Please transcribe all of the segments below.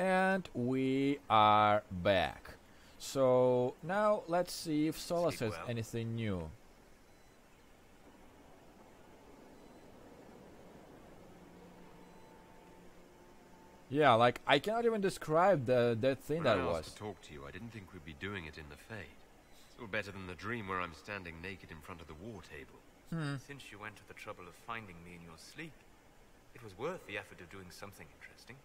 And we are back. So now let's see if Solas has anything new. Yeah, like I cannot even describe that thing that was. When I asked to talk to you, I didn't think we'd be doing it in the Fade. Still better than the dream where I'm standing naked in front of the war table. Since you went to the trouble of finding me in your sleep, it was worth the effort of doing something interesting.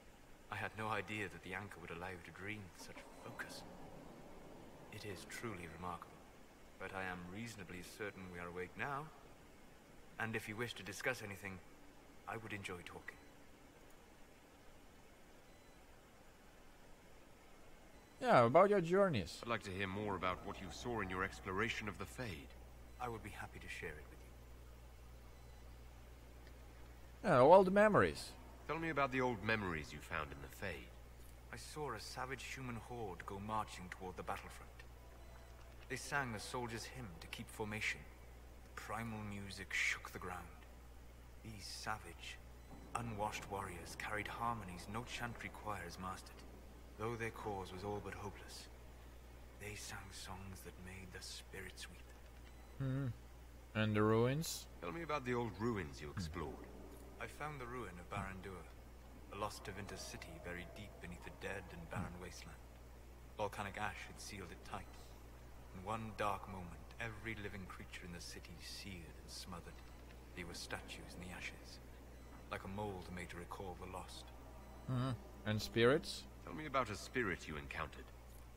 I had no idea that the anchor would allow you to dream with such focus. It is truly remarkable, but I am reasonably certain we are awake now. And if you wish to discuss anything, I would enjoy talking. Yeah, about your journeys. I'd like to hear more about what you saw in your exploration of the Fade. I would be happy to share it with you. Yeah, all the memories. Tell me about the old memories you found in the Fade. I saw a savage human horde go marching toward the battlefront. They sang a soldier's hymn to keep formation. The primal music shook the ground. These savage, unwashed warriors carried harmonies no chantry choirs mastered. Though their cause was all but hopeless, they sang songs that made the spirits weep. And the ruins? Tell me about the old ruins you explored. I found the ruin of Barandur, a lost Tevinter city buried deep beneath a dead and barren wasteland. Volcanic ash had sealed it tight. In one dark moment, every living creature in the city seared and smothered. They were statues in the ashes, like a mold made to recall the lost. And spirits? Tell me about a spirit you encountered.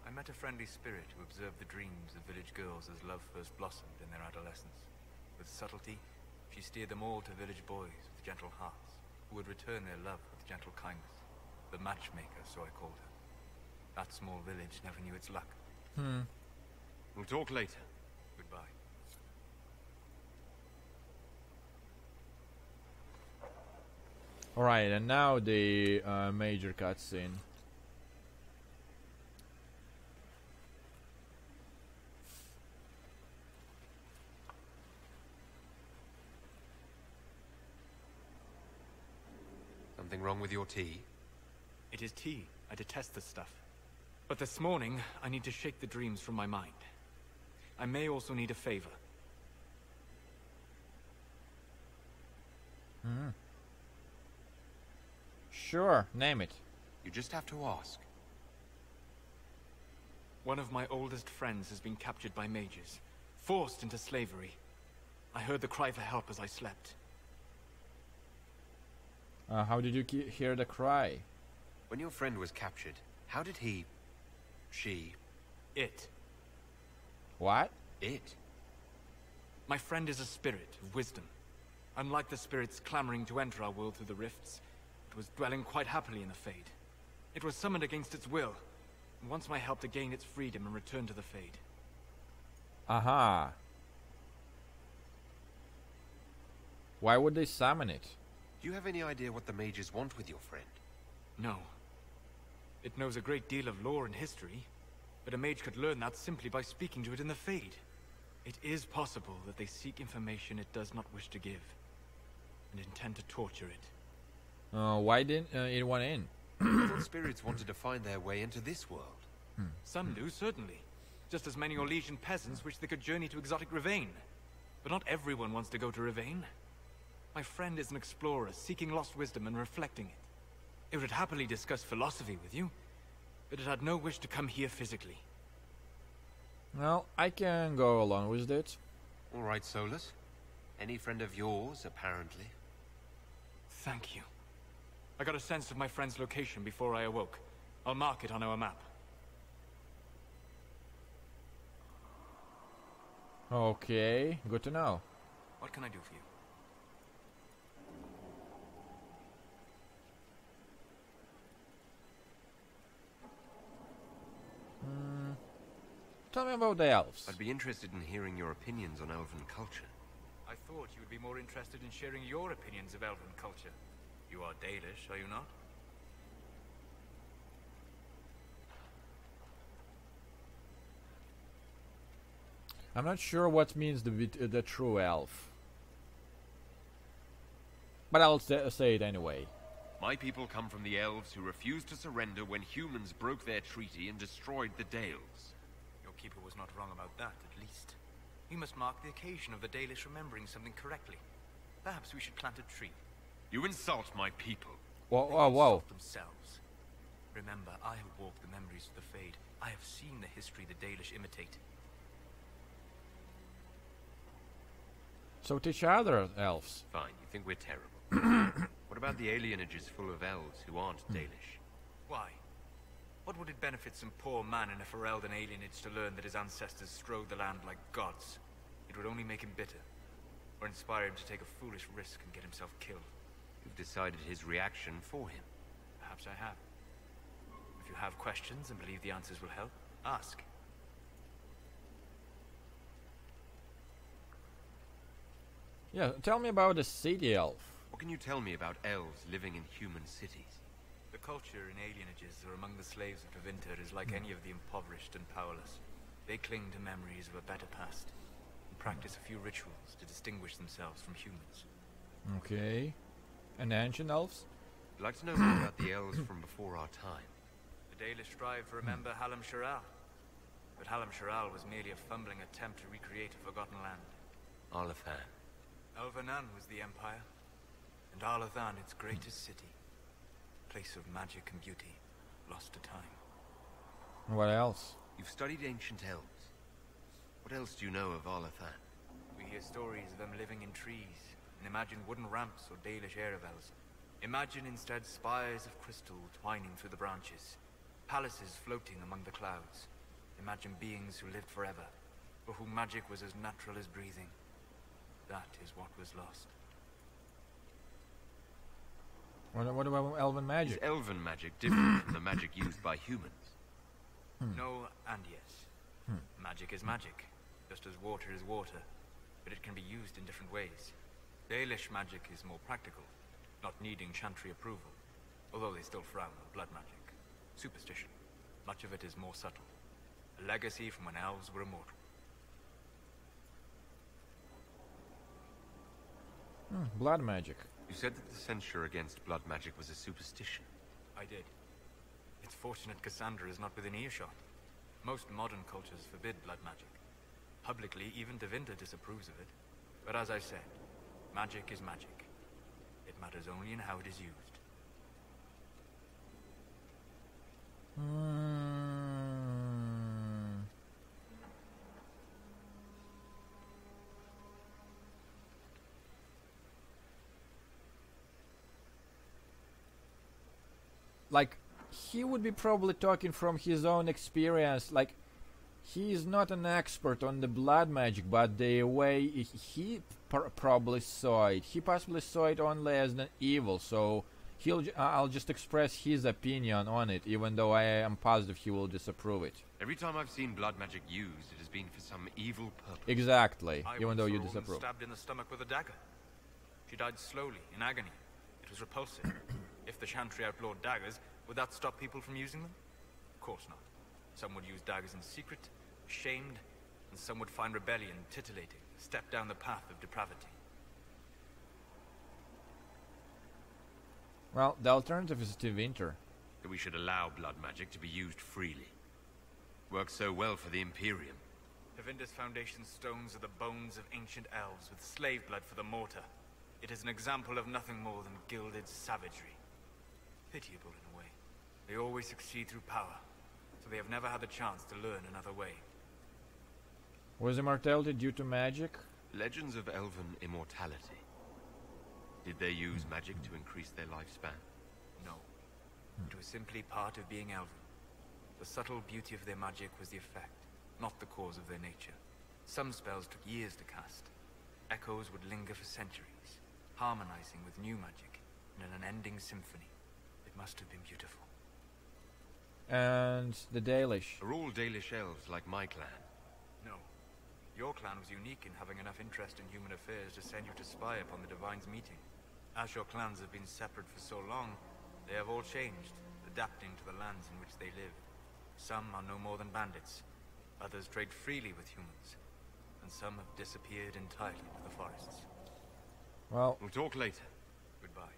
I met a friendly spirit who observed the dreams of village girls as love first blossomed in their adolescence. With subtlety, she steered them all to village boys with gentle hearts, who would return their love with gentle kindness. The matchmaker, so I called her. That small village never knew its luck. We'll talk later. Goodbye. Alright, and now the major cutscene. Something wrong with your tea? It is tea. I detest this stuff. But this morning, I need to shake the dreams from my mind. I may also need a favor. Sure, name it. You just have to ask. One of my oldest friends has been captured by mages, forced into slavery. I heard the cry for help as I slept. How did you hear the cry? When your friend was captured, how did he... she... It. What? It? My friend is a spirit of wisdom. Unlike the spirits clamoring to enter our world through the rifts, it was dwelling quite happily in the Fade. It was summoned against its will, and wants my help to gain its freedom and return to the Fade. Aha. Why would they summon it? Do you have any idea what the mages want with your friend? No. It knows a great deal of lore and history, but a mage could learn that simply by speaking to it in the Fade. It is possible that they seek information it does not wish to give, and intend to torture it. Why didn't it want in? I thought spirits wanted to find their way into this world. Some do, certainly. Just as many Orlesian peasants wish they could journey to exotic Ravane. But not everyone wants to go to Ravane. My friend is an explorer, seeking lost wisdom and reflecting it. It would happily discuss philosophy with you, but it had no wish to come here physically. Well, I can go along with it. All right, Solas. Any friend of yours, apparently. Thank you. I got a sense of my friend's location before I awoke. I'll mark it on our map. Okay, good to know. What can I do for you? Tell me about the elves. I'd be interested in hearing your opinions on elven culture. I thought you would be more interested in sharing your opinions of elven culture. You are Dalish, are you not? I'm not sure what means the true elf. But I'll say it anyway. My people come from the elves who refused to surrender when humans broke their treaty and destroyed the Dales. Your keeper was not wrong about that, at least. We must mark the occasion of the Dalish remembering something correctly. Perhaps we should plant a tree. You insult my people. Whoa, They whoa, whoa. insult themselves. Remember, I have walked the memories of the Fade. I have seen the history the Dalish imitate. So teach other elves. Fine, you think we're terrible. What about the alienages full of elves who aren't Dalish? Why? What would it benefit some poor man in a Ferelden alienage to learn that his ancestors strode the land like gods? It would only make him bitter, or inspire him to take a foolish risk and get himself killed. You've decided his reaction for him. Perhaps I have. If you have questions and believe the answers will help, ask. Yeah, tell me about the city elf. What can you tell me about elves living in human cities? The culture in alienages or among the slaves of Tevinter is like any of the impoverished and powerless. They cling to memories of a better past, and practice a few rituals to distinguish themselves from humans. Okay. And ancient elves? I'd like to know more about the elves from before our time. The Dalish strive to remember Hallam Shiral, but Hallam Shiral was merely a fumbling attempt to recreate a forgotten land. Arlathan. Elvanan was the empire, and Arlathan its greatest city. Place of magic and beauty, lost to time. What else? You've studied ancient elves. What else do you know of Arlathan? We hear stories of them living in trees, and imagine wooden ramps or Dalish Erebels. Imagine instead spires of crystal twining through the branches, palaces floating among the clouds. Imagine beings who lived forever, for whom magic was as natural as breathing. That is what was lost. What about elven Is magic? elven magic different from the magic used by humans? No and yes. Magic is magic, just as water is water, but it can be used in different ways. Dalish magic is more practical, not needing chantry approval, although they still frown on blood magic. Superstition. Much of it is more subtle. A legacy from when elves were immortal. Blood magic. You said that the censure against blood magic was a superstition. I did. It's fortunate Cassandra is not within earshot. Most modern cultures forbid blood magic. Publicly, even Tevinter disapproves of it. But as I said, magic is magic. It matters only in how it is used. Like, he would be probably talking from his own experience. Like, he is not an expert on the blood magic, but the way he probably saw it, he possibly saw it only as an evil. So I'll just express his opinion on it, even though I am positive he will disapprove it. Every time I've seen blood magic used, it has been for some evil purpose. Exactly, I even though once you saw a woman disapprove. stabbed in the stomach with a dagger. She died slowly, in agony. It was repulsive. If the Chantry outlawed daggers, would that stop people from using them? Of course not. Some would use daggers in secret, shamed, and some would find rebellion titillating, step down the path of depravity. Well, the alternative is Tevinter. That we should allow blood magic to be used freely. Works so well for the Imperium. Tevinter's foundation stones are the bones of ancient elves with slave blood for the mortar. It is an example of nothing more than gilded savagery. Pitiable in a way. They always succeed through power, so they have never had the chance to learn another way. Was immortality due to magic? Legends of elven immortality. Did they use magic to increase their lifespan? No. It was simply part of being elven. The subtle beauty of their magic was the effect, not the cause of their nature. Some spells took years to cast. Echoes would linger for centuries, harmonizing with new magic in an unending symphony. It must have been beautiful. And the Dalish. Are all Dalish elves like my clan? No. Your clan was unique in having enough interest in human affairs to send you to spy upon the Divine's meeting. As your clans have been separate for so long, they have all changed, adapting to the lands in which they live. Some are no more than bandits. Others trade freely with humans. And some have disappeared entirely into the forests. Well, We'll talk later. Goodbye.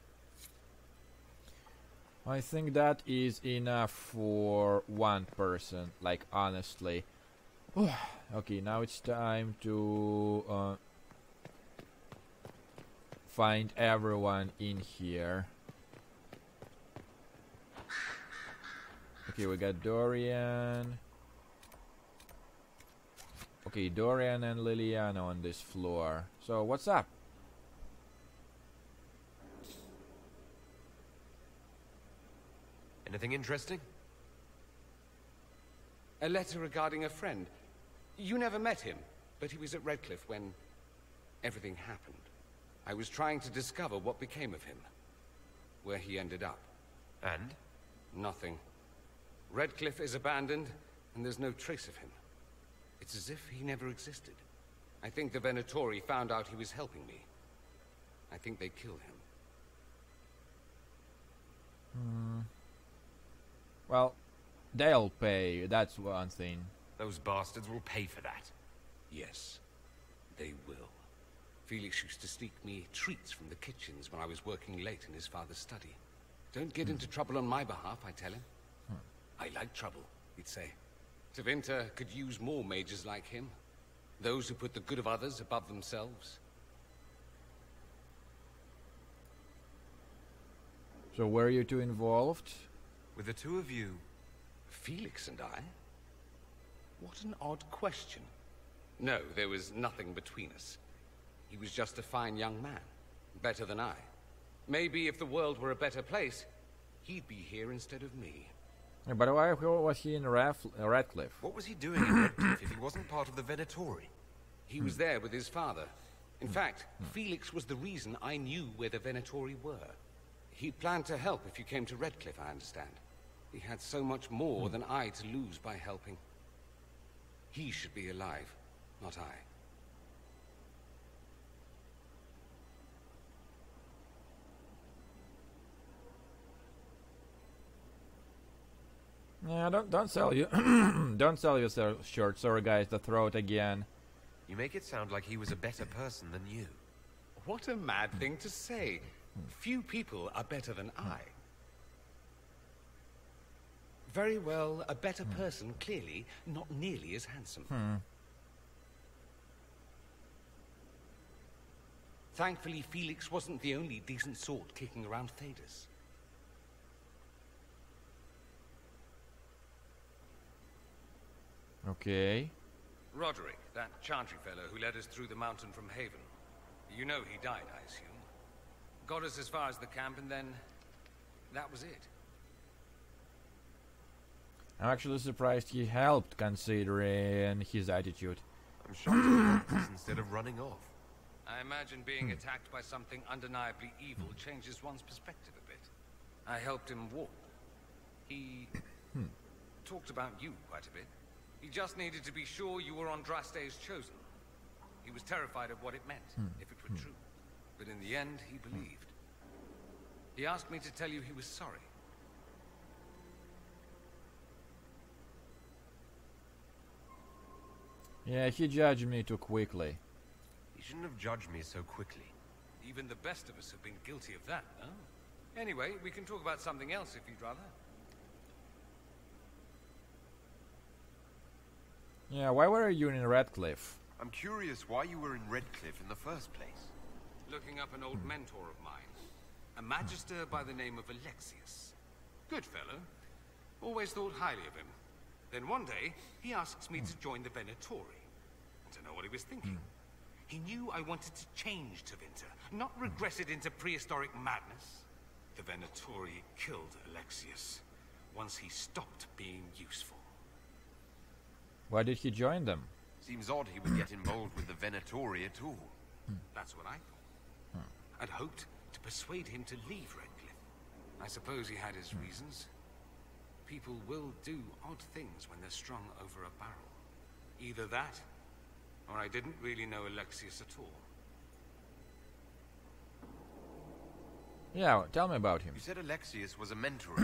I think that is enough for one person, like honestly. Okay, now it's time to find everyone in here. Okay, we got Dorian. Okay, Dorian and Liliana on this floor. So, what's up? Anything interesting? A letter regarding a friend. You never met him, but he was at Redcliffe when everything happened. I was trying to discover what became of him, where he ended up. And? Nothing. Redcliffe is abandoned, and there's no trace of him. It's as if he never existed. I think the Venatori found out he was helping me. I think they killed him. Well, they'll pay, that's one thing. Those bastards will pay for that. Yes, they will. Felix used to sneak me treats from the kitchens when I was working late in his father's study. Don't get into trouble on my behalf, I tell him. I like trouble, he'd say. Tevinter could use more mages like him. Those who put the good of others above themselves. So were you two involved? With the two of you... Felix and I? What an odd question. No, there was nothing between us. He was just a fine young man. Better than I. Maybe if the world were a better place, he'd be here instead of me. Yeah, but why was he in Radcliffe? What was he doing in Redcliffe if he wasn't part of the Venatori? He was there with his father. In fact, Felix was the reason I knew where the Venatori were. He planned to help if you came to Redcliffe, I understand. He had so much more than I to lose by helping. He should be alive, not I. Yeah, don't sell you don't sell yourself short. Sorry guys, the throat again. You make it sound like he was a better person than you. What a mad thing to say. Few people are better than I. Very well, a better person, clearly, not nearly as handsome. Thankfully, Felix wasn't the only decent sort kicking around Thedas. Okay. Roderick, that chantry fellow who led us through the mountain from Haven. You know he died, I assume. Got us as far as the camp, and then... that was it. I'm actually surprised he helped, considering his attitude. I'm shocked he helped us instead of running off. I imagine being attacked by something undeniably evil changes one's perspective a bit. I helped him walk. He... talked about you quite a bit. He just needed to be sure you were on Draste's chosen. He was terrified of what it meant, if it were true. But in the end, he believed. He asked me to tell you he was sorry. Yeah, he judged me too quickly. He shouldn't have judged me so quickly. Even the best of us have been guilty of that, no? Anyway, we can talk about something else if you'd rather. Yeah, why were you in Radcliffe? I'm curious why you were in Redcliffe in the first place. Looking up an old mentor of mine. A magister by the name of Alexius. Good fellow. Always thought highly of him. Then one day, he asks me to join the Venatori. I don't know what he was thinking. He knew I wanted to change Tevinter, not regress it into prehistoric madness. The Venatori killed Alexius once he stopped being useful. Why did he join them? Seems odd he would get involved with the Venatori at all. That's what I thought. I'd hoped to persuade him to leave Redcliffe. I suppose he had his reasons. People will do odd things when they're strung over a barrel. Either that, or I didn't really know Alexius at all. Yeah, tell me about him. You said Alexius was a mentor.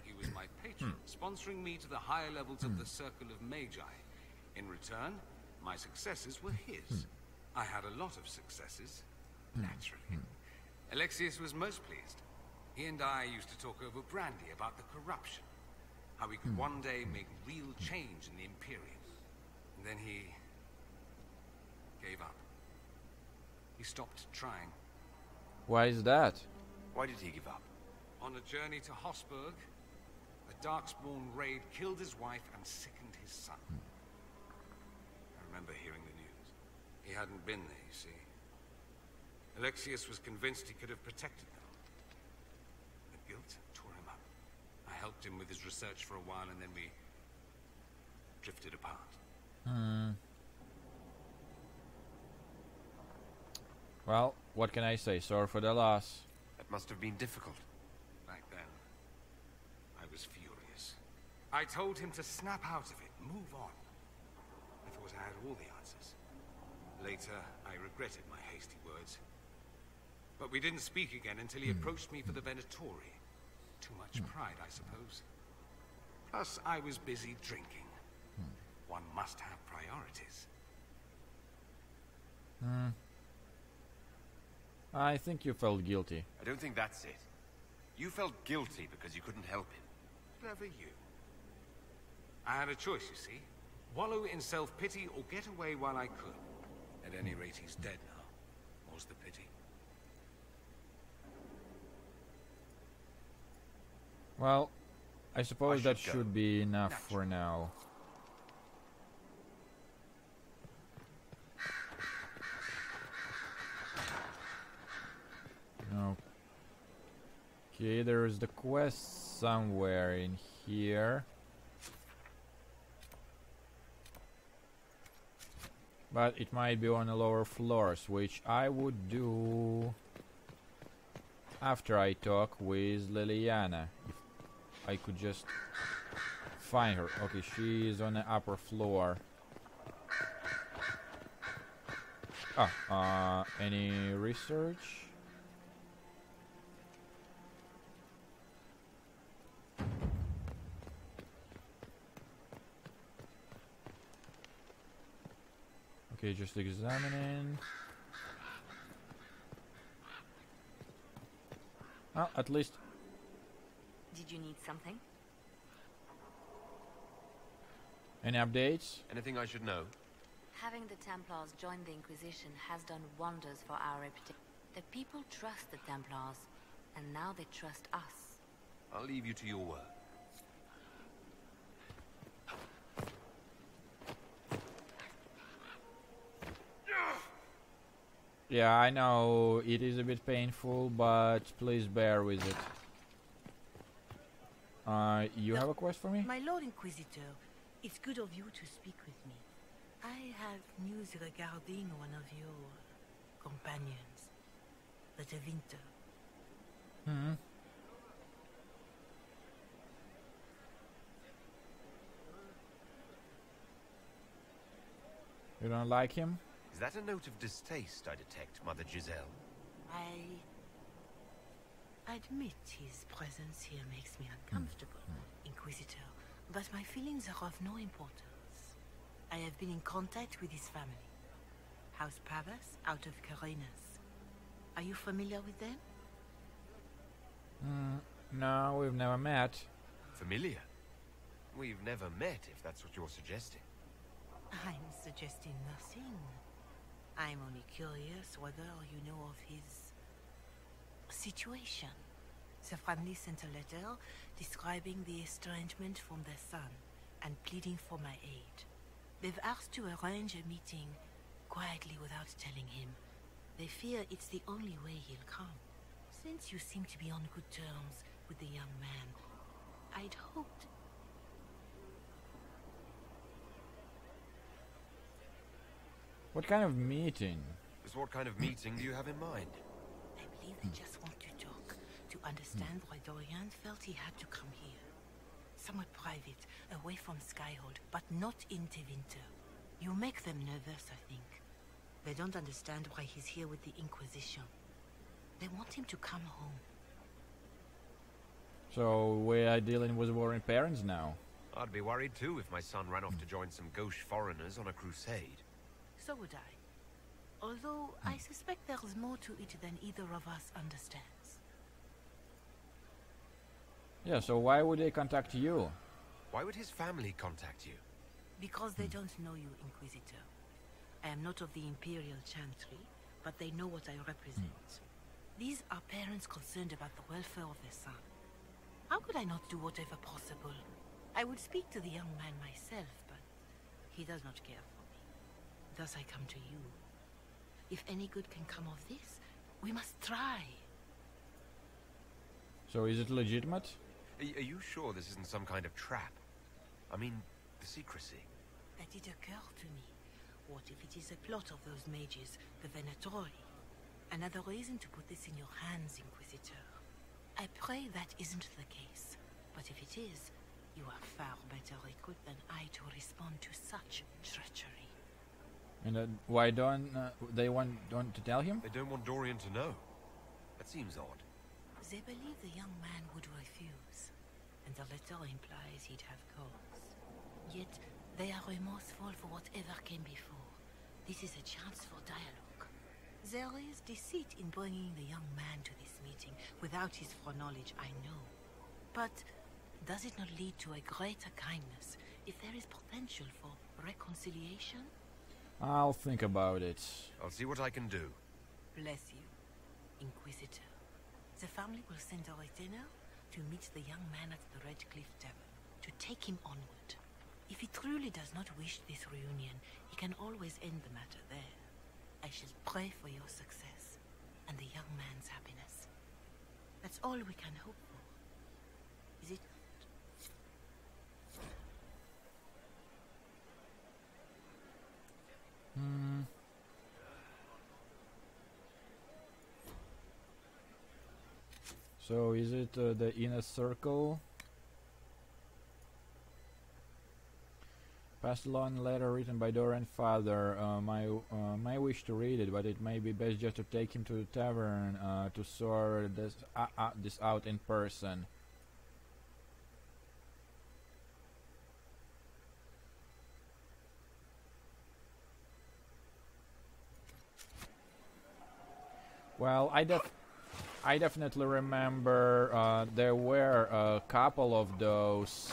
He was my patron, sponsoring me to the higher levels of the Circle of Magi. In return, my successes were his. I had a lot of successes, naturally. Alexius was most pleased. He and I used to talk over brandy about the corruption. How we could one day make real change in the Imperium. And then he gave up. He stopped trying. Why is that? Why did he give up? On a journey to Hossberg, a Darkspawn raid killed his wife and sickened his son. I remember hearing the news. He hadn't been there, you see. Alexius was convinced he could have protected them. The guilt tore him up. I helped him with his research for a while, and then we drifted apart. Well, what can I say? Sorry for the loss. That must have been difficult. Back then, I was furious. I told him to snap out of it, move on. I thought I had all the answers. Later, I regretted my hasty words. But we didn't speak again until he approached me for the Venatori. Too much pride, I suppose. Plus, I was busy drinking. One must have priorities. I think you felt guilty. I don't think that's it. You felt guilty because you couldn't help him. Clever you. I had a choice, you see. Wallow in self-pity or get away while I could. At any rate, he's dead now. More's the pity. Well, I suppose that should go. should be enough for now. Okay, there's the quest somewhere in here. But it might be on the lower floors, which I would do after I talk with Liliana. If I could just find her. Okay, she is on the upper floor. Any research? Okay, just examining. Well, at least. Did you need something? Any updates? Anything I should know? Having the Templars join the Inquisition has done wonders for our reputation. The people trust the Templars, and now they trust us. I'll leave you to your work. Yeah, I know it is a bit painful, but please bear with it. You have a quest for me? My Lord Inquisitor, it's good of you to speak with me. I have news regarding one of your companions, the Winter. You don't like him? Is that a note of distaste I detect, Mother Giselle? I admit his presence here makes me uncomfortable, Inquisitor, but my feelings are of no importance. I have been in contact with his family. House Pavas, out of Carenas. Are you familiar with them? No, we've never met. Familiar? We've never met, if that's what you're suggesting. I'm suggesting nothing. I'm only curious whether you know of his situation. The family sent a letter describing the estrangement from their son and pleading for my aid. They've asked to arrange a meeting quietly without telling him. They fear it's the only way he'll come. Since you seem to be on good terms with the young man, I'd hoped... What kind of meeting? Just what kind of meeting do you have in mind? I believe they just want to talk, to understand why Dorian felt he had to come here. Somewhere private, away from Skyhold, but not in Winter. You make them nervous, I think. They don't understand why he's here with the Inquisition. They want him to come home. So we are dealing with warring parents now. I'd be worried too if my son ran off to join some gauche foreigners on a crusade. So would I. Although I suspect there's more to it than either of us understands. Yeah, so why would they contact you? Why would his family contact you? Because they don't know you, Inquisitor. I am not of the Imperial Chantry, but they know what I represent. These are parents concerned about the welfare of their son. How could I not do whatever possible? I would speak to the young man myself, but he does not care for me. Thus I come to you. If any good can come of this, we must try. So is it legitimate? Are you sure this isn't some kind of trap? I mean, the secrecy. That did occur to me. What if it is a plot of those mages, the Venatori? Another reason to put this in your hands, Inquisitor. I pray that isn't the case. But if it is, you are far better equipped than I to respond to such treachery. And why don't they want to tell him? They don't want Dorian to know. That seems odd. They believe the young man would refuse, and the letter implies he'd have cause. Yet, they are remorseful for whatever came before. This is a chance for dialogue. There is deceit in bringing the young man to this meeting without his foreknowledge, I know. But does it not lead to a greater kindness if there is potential for reconciliation? I'll think about it. I'll see what I can do. Bless you, Inquisitor. The family will send a retainer to meet the young man at the Red Cliff Tavern, to take him onward. If he truly does not wish this reunion, he can always end the matter there. I shall pray for your success, and the young man's happiness. That's all we can hope for. Is it? So is it the inner circle? Passed along a letter written by Dorian's father. My wish to read it, but it may be best just to take him to the tavern to sort this out in person. Well, I definitely remember there were a couple of those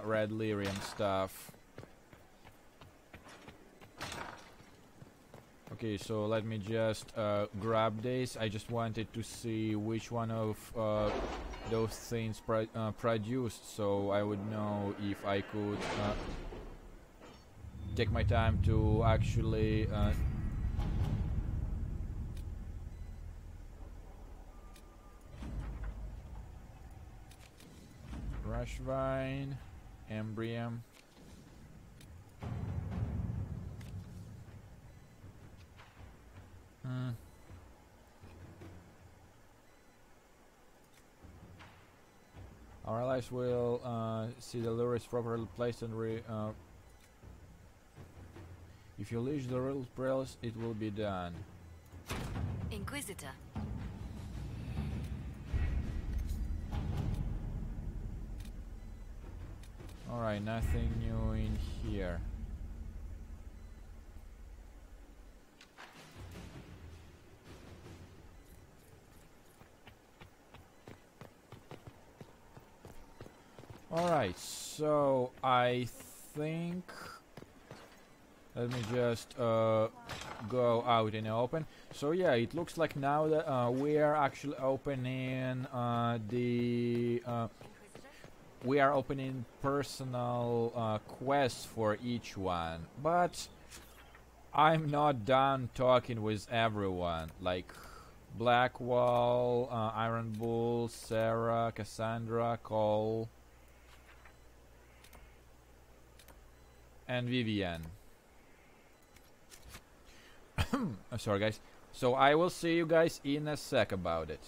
red lyrium stuff. Okay, so let me just grab this. I just wanted to see which one of those things produced, so I would know if I could take my time to actually Rushvine, Embrium. Our allies will see the lure is properly placed and if you leash the real prayers, it will be done. Inquisitor. Alright, nothing new in here. Alright, so I think let me just go out in the open. So yeah, it looks like now that we are actually opening we are opening personal quests for each one, but I'm not done talking with everyone. Like Blackwall, Iron Bull, Sarah, Cassandra, Cole, and Vivian. Sorry guys. So I will see you guys in a sec about it.